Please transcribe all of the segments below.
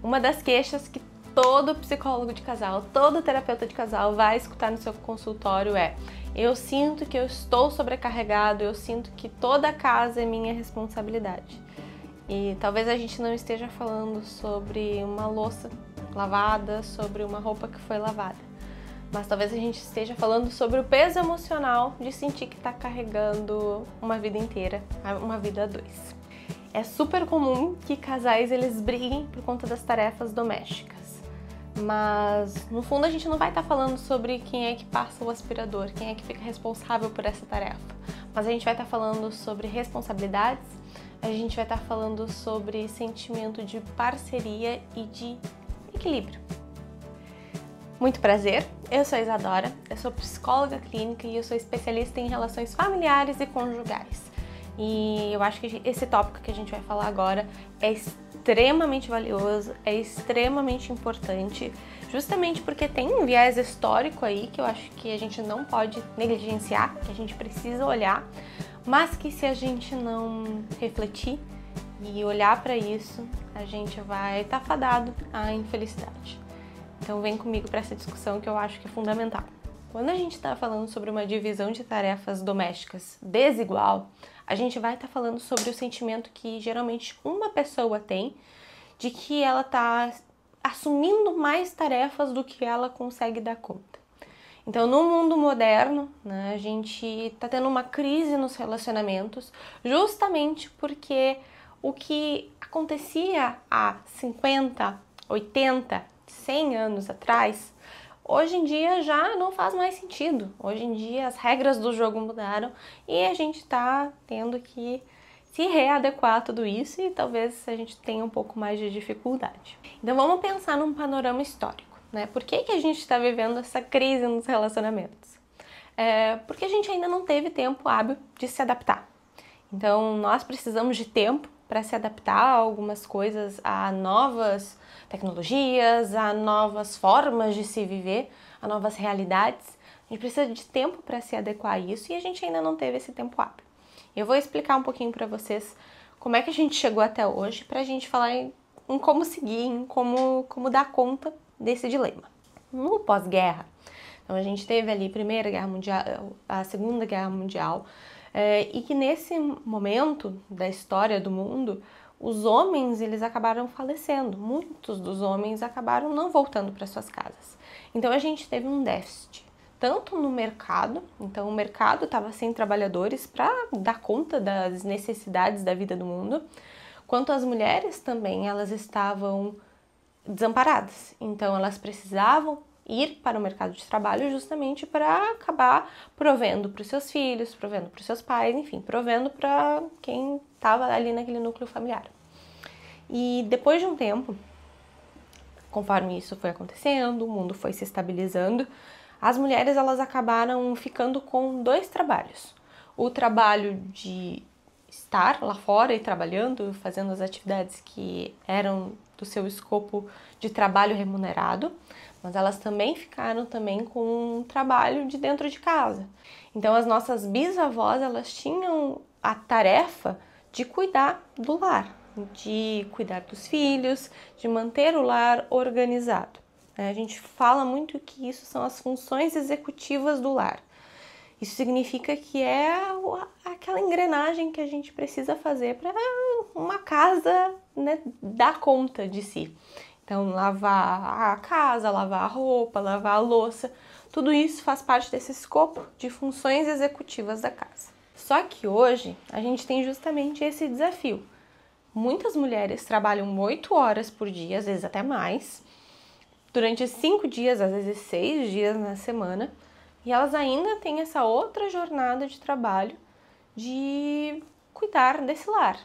Uma das queixas que todo psicólogo de casal, todo terapeuta de casal vai escutar no seu consultório é: eu sinto que eu estou sobrecarregado, eu sinto que toda a casa é minha responsabilidade. E talvez a gente não esteja falando sobre uma louça lavada, sobre uma roupa que foi lavada, mas talvez a gente esteja falando sobre o peso emocional de sentir que está carregando uma vida inteira, uma vida a dois. É super comum que casais eles briguem por conta das tarefas domésticas, mas no fundo a gente não vai estar falando sobre quem é que passa o aspirador, quem é que fica responsável por essa tarefa, mas a gente vai estar falando sobre responsabilidades, a gente vai estar falando sobre sentimento de parceria e de equilíbrio. Muito prazer, eu sou a Isadora, eu sou psicóloga clínica e eu sou especialista em relações familiares e conjugais. E eu acho que esse tópico que a gente vai falar agora é extremamente valioso, é extremamente importante, justamente porque tem um viés histórico aí que eu acho que a gente não pode negligenciar, que a gente precisa olhar, mas que se a gente não refletir e olhar para isso, a gente vai estar fadado à infelicidade. Então vem comigo para essa discussão que eu acho que é fundamental. Quando a gente está falando sobre uma divisão de tarefas domésticas desigual, a gente vai estar falando sobre o sentimento que geralmente uma pessoa tem de que ela está assumindo mais tarefas do que ela consegue dar conta. Então, no mundo moderno, né, a gente está tendo uma crise nos relacionamentos justamente porque o que acontecia há 50, 80, 100 anos atrás, hoje em dia já não faz mais sentido. Hoje em dia as regras do jogo mudaram e a gente está tendo que se readequar a tudo isso e talvez a gente tenha um pouco mais de dificuldade. Então vamos pensar num panorama histórico, né? Por que a gente está vivendo essa crise nos relacionamentos? Porque a gente ainda não teve tempo hábil de se adaptar. Então nós precisamos de tempo para se adaptar a algumas coisas, a novas tecnologias, a novas formas de se viver, a novas realidades. A gente precisa de tempo para se adequar a isso e a gente ainda não teve esse tempo hábil. Eu vou explicar um pouquinho para vocês como é que a gente chegou até hoje, para a gente falar em como seguir, em como dar conta desse dilema. No pós-guerra, então a gente teve ali a Primeira Guerra Mundial, a Segunda Guerra Mundial, e que nesse momento da história do mundo, os homens eles acabaram falecendo, muitos dos homens acabaram não voltando para suas casas. Então a gente teve um déficit, tanto no mercado, então o mercado estava sem trabalhadores para dar conta das necessidades da vida do mundo, quanto as mulheres também, elas estavam desamparadas, então elas precisavam ir para o mercado de trabalho justamente para acabar provendo para os seus filhos, provendo para os seus pais, enfim, provendo para quem estava ali naquele núcleo familiar. E depois de um tempo, conforme isso foi acontecendo, o mundo foi se estabilizando, as mulheres elas acabaram ficando com dois trabalhos. O trabalho de estar lá fora e trabalhando, fazendo as atividades que eram do seu escopo de trabalho remunerado, mas elas também ficaram com um trabalho de dentro de casa. Então as nossas bisavós, elas tinham a tarefa de cuidar do lar, de cuidar dos filhos, de manter o lar organizado. A gente fala muito que isso são as funções executivas do lar. Isso significa que é aquela engrenagem que a gente precisa fazer para uma casa, né, dar conta de si. Então, lavar a casa, lavar a roupa, lavar a louça, tudo isso faz parte desse escopo de funções executivas da casa. Só que hoje a gente tem justamente esse desafio. Muitas mulheres trabalham 8 horas por dia, às vezes até mais, durante 5 dias, às vezes 6 dias na semana, e elas ainda têm essa outra jornada de trabalho de cuidar desse lar.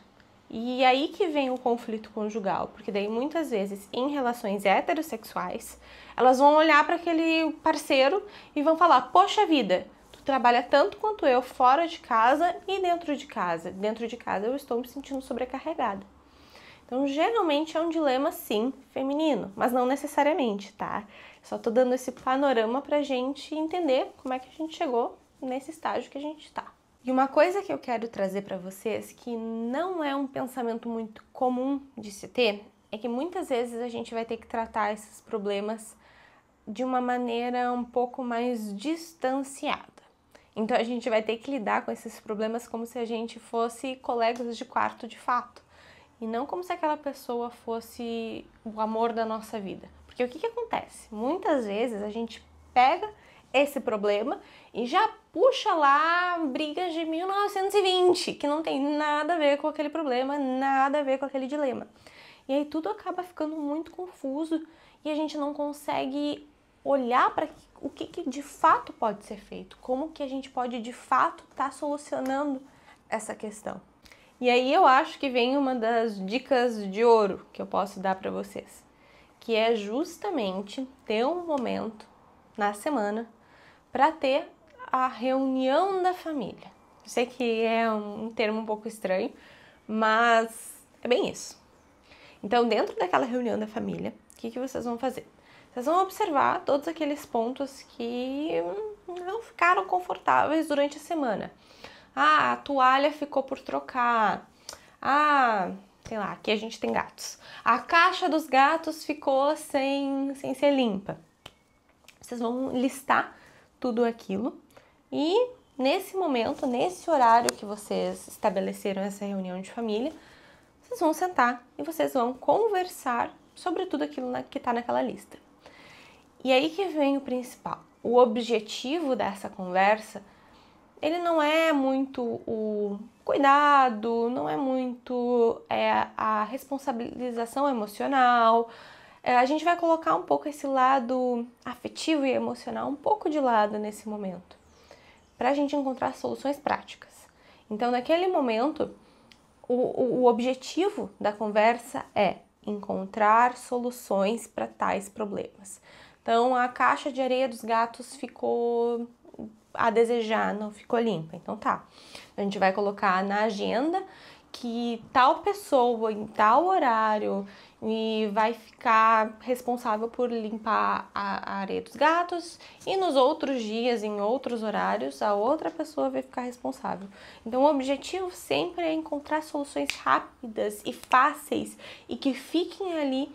E aí que vem o conflito conjugal, porque daí muitas vezes em relações heterossexuais, elas vão olhar para aquele parceiro e vão falar: poxa vida, tu trabalha tanto quanto eu fora de casa e dentro de casa. Dentro de casa eu estou me sentindo sobrecarregada. Então, geralmente é um dilema, sim, feminino, mas não necessariamente, tá? Só tô dando esse panorama pra gente entender como é que a gente chegou nesse estágio que a gente tá. E uma coisa que eu quero trazer para vocês, que não é um pensamento muito comum de se ter, é que muitas vezes a gente vai ter que tratar esses problemas de uma maneira um pouco mais distanciada. Então a gente vai ter que lidar com esses problemas como se a gente fosse colegas de quarto de fato, e não como se aquela pessoa fosse o amor da nossa vida. Porque o que acontece? Muitas vezes a gente pega esse problema e já puxa lá brigas de 1920, que não tem nada a ver com aquele problema, nada a ver com aquele dilema. E aí tudo acaba ficando muito confuso e a gente não consegue olhar para o que de fato pode ser feito, como que a gente pode de fato estar solucionando essa questão. E aí eu acho que vem uma das dicas de ouro que eu posso dar para vocês, que é justamente ter um momento na semana para ter a reunião da família. Eu sei que é um termo um pouco estranho, mas é bem isso. Então, dentro daquela reunião da família, o que vocês vão fazer? Vocês vão observar todos aqueles pontos que não ficaram confortáveis durante a semana. Ah, a toalha ficou por trocar. Ah, sei lá, aqui a gente tem gatos. A caixa dos gatos ficou sem ser limpa. Vocês vão listar tudo aquilo e nesse momento, nesse horário que vocês estabeleceram essa reunião de família, vocês vão sentar e vocês vão conversar sobre tudo aquilo que está naquela lista. E aí que vem o principal. O objetivo dessa conversa, ele não é muito o cuidado, não é muito a responsabilização emocional. A gente vai colocar um pouco esse lado afetivo e emocional um pouco de lado nesse momento, para a gente encontrar soluções práticas. Então, naquele momento, o objetivo da conversa é encontrar soluções para tais problemas. Então, a caixa de areia dos gatos ficou a desejar, não ficou limpa. Então tá, a gente vai colocar na agenda que tal pessoa em tal horário e vai ficar responsável por limpar a areia dos gatos, e nos outros dias, em outros horários, a outra pessoa vai ficar responsável. Então o objetivo sempre é encontrar soluções rápidas e fáceis e que fiquem ali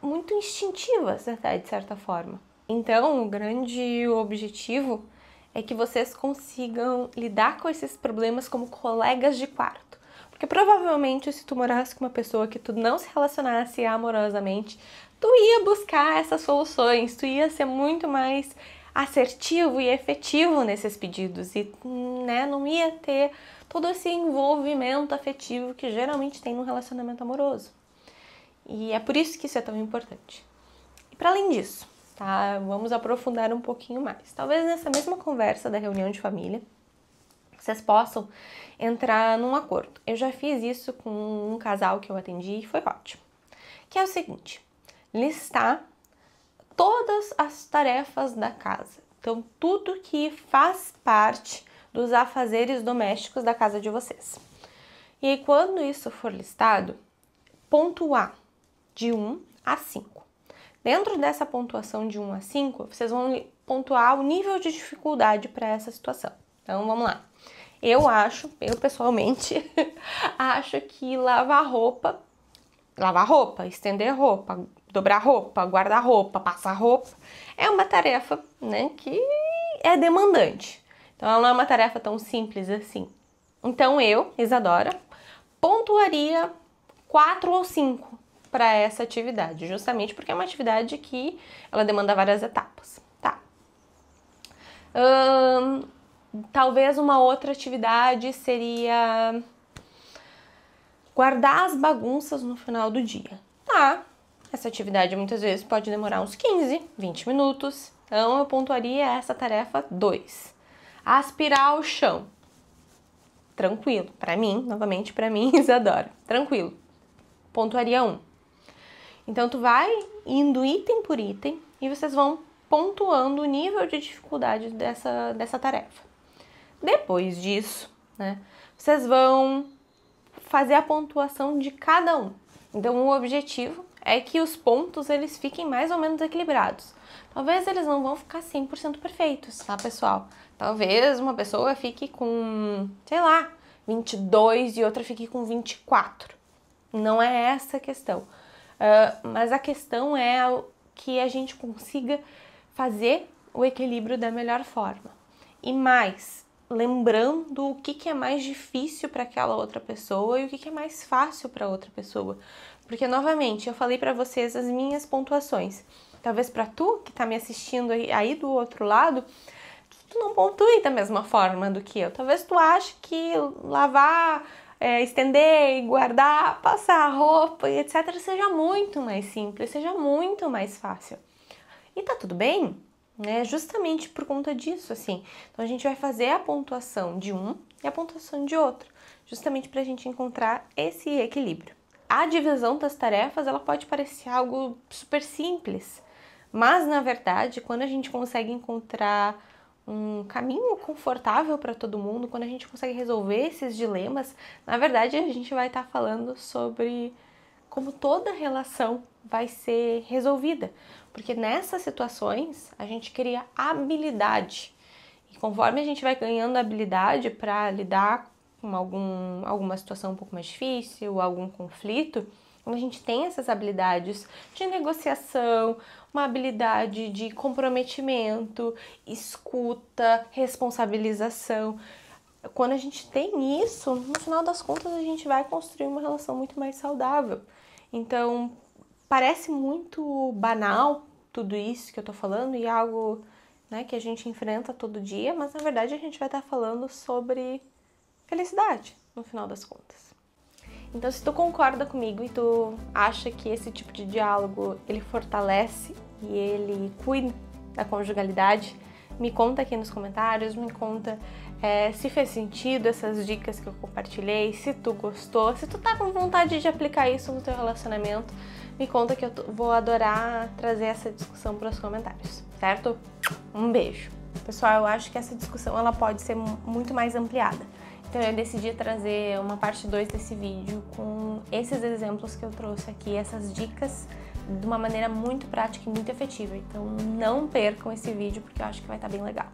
muito instintivas, até, de certa forma. Então o grande objetivo é que vocês consigam lidar com esses problemas como colegas de quarto. Porque provavelmente se tu morasse com uma pessoa que tu não se relacionasse amorosamente, tu ia buscar essas soluções, tu ia ser muito mais assertivo e efetivo nesses pedidos e não ia ter todo esse envolvimento afetivo que geralmente tem no relacionamento amoroso. E é por isso que isso é tão importante. E para além disso, tá? Vamos aprofundar um pouquinho mais. Talvez nessa mesma conversa da reunião de família, vocês possam entrar num acordo. Eu já fiz isso com um casal que eu atendi e foi ótimo. Que é o seguinte, listar todas as tarefas da casa. Então, tudo que faz parte dos afazeres domésticos da casa de vocês. E aí, quando isso for listado, pontuar de 1 a 5. Dentro dessa pontuação de 1 a 5, vocês vão pontuar o nível de dificuldade para essa situação. Então, vamos lá. Eu pessoalmente, acho que lavar roupa, estender roupa, dobrar roupa, guardar roupa, passar roupa, é uma tarefa, que é demandante. Então, ela não é uma tarefa tão simples assim. Então, eu, Isadora, pontuaria 4 ou 5 para essa atividade, justamente porque é uma atividade que ela demanda várias etapas, tá? Talvez uma outra atividade seria guardar as bagunças no final do dia. Tá, essa atividade muitas vezes pode demorar uns 15, 20 minutos, então eu pontuaria essa tarefa 2. Aspirar o chão. Tranquilo, para mim, novamente para mim, Isadora, tranquilo. Pontuaria 1. Então tu vai indo item por item e vocês vão pontuando o nível de dificuldade dessa tarefa. Depois disso, vocês vão fazer a pontuação de cada um. Então o objetivo é que os pontos eles fiquem mais ou menos equilibrados. Talvez eles não vão ficar 100% perfeitos, tá, pessoal? Talvez uma pessoa fique com, 22 e outra fique com 24. Não é essa a questão. Mas a questão é que a gente consiga fazer o equilíbrio da melhor forma. E mais, lembrando o que é mais difícil para aquela outra pessoa e o que é mais fácil para outra pessoa. Porque, novamente, eu falei para vocês as minhas pontuações. Talvez para tu, que tá me assistindo aí do outro lado, tu não pontue da mesma forma do que eu. Talvez tu ache que lavar, estender, guardar, passar a roupa e etc. seja muito mais simples, seja muito mais fácil. E tá tudo bem, né? Justamente por conta disso, assim. Então a gente vai fazer a pontuação de um e a pontuação de outro, justamente pra gente encontrar esse equilíbrio. A divisão das tarefas, ela pode parecer algo super simples, mas na verdade, quando a gente consegue encontrar um caminho confortável para todo mundo, quando a gente consegue resolver esses dilemas, na verdade a gente vai estar falando sobre como toda relação vai ser resolvida, porque nessas situações a gente cria habilidade, e conforme a gente vai ganhando habilidade para lidar com alguma situação um pouco mais difícil, algum conflito, quando a gente tem essas habilidades de negociação, uma habilidade de comprometimento, escuta, responsabilização, quando a gente tem isso, no final das contas a gente vai construir uma relação muito mais saudável. Então, parece muito banal tudo isso que eu tô falando e algo, né, que a gente enfrenta todo dia, mas na verdade a gente vai estar falando sobre felicidade, no final das contas. Então, se tu concorda comigo e tu acha que esse tipo de diálogo, ele fortalece e ele cuida da conjugalidade, me conta aqui nos comentários, me conta se fez sentido essas dicas que eu compartilhei, se tu gostou, se tu tá com vontade de aplicar isso no teu relacionamento, me conta que eu vou adorar trazer essa discussão para os comentários, certo? Um beijo! Pessoal, eu acho que essa discussão ela pode ser muito mais ampliada. Então eu decidi trazer uma parte 2 desse vídeo com esses exemplos que eu trouxe aqui, essas dicas, de uma maneira muito prática e muito efetiva. Então não percam esse vídeo porque eu acho que vai estar bem legal.